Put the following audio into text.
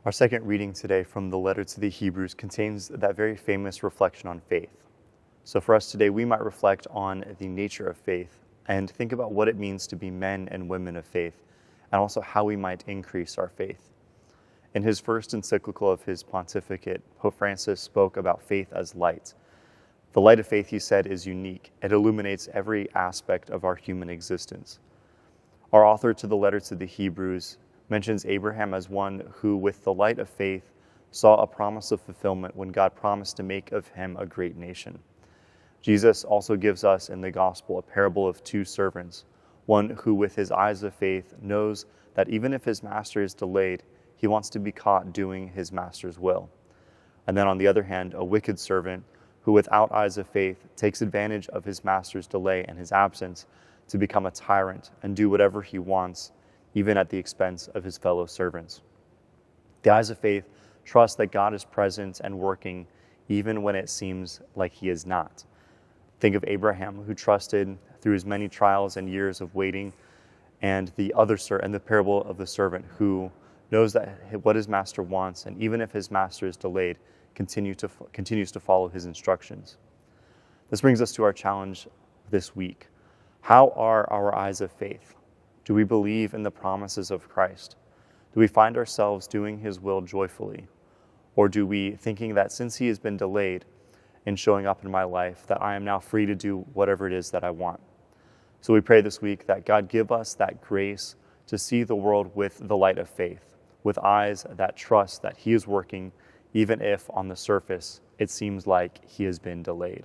Our second reading today from the letter to the Hebrews contains that very famous reflection on faith. So for us today, we might reflect on the nature of faith and think about what it means to be men and women of faith, and also how we might increase our faith. In his first encyclical of his pontificate, Pope Francis spoke about faith as light. The light of faith, he said, is unique. It illuminates every aspect of our human existence. Our author to the letter to the Hebrews mentions Abraham as one who, with the light of faith, saw a promise of fulfillment when God promised to make of him a great nation. Jesus also gives us in the gospel a parable of two servants, one who with his eyes of faith knows that even if his master is delayed, he wants to be caught doing his master's will. And then on the other hand, a wicked servant who without eyes of faith takes advantage of his master's delay and his absence to become a tyrant and do whatever he wants, even at the expense of his fellow servants. The eyes of faith trust that God is present and working even when it seems like he is not. Think of Abraham, who trusted through his many trials and years of waiting, and the parable of the servant who knows that what his master wants, and even if his master is delayed, continues to follow his instructions. This brings us to our challenge this week. How are our eyes of faith? Do we believe in the promises of Christ? Do we find ourselves doing his will joyfully? Or do we, thinking that since he has been delayed in showing up in my life, that I am now free to do whatever it is that I want? So we pray this week that God give us that grace to see the world with the light of faith, with eyes that trust that he is working, even if on the surface it seems like he has been delayed.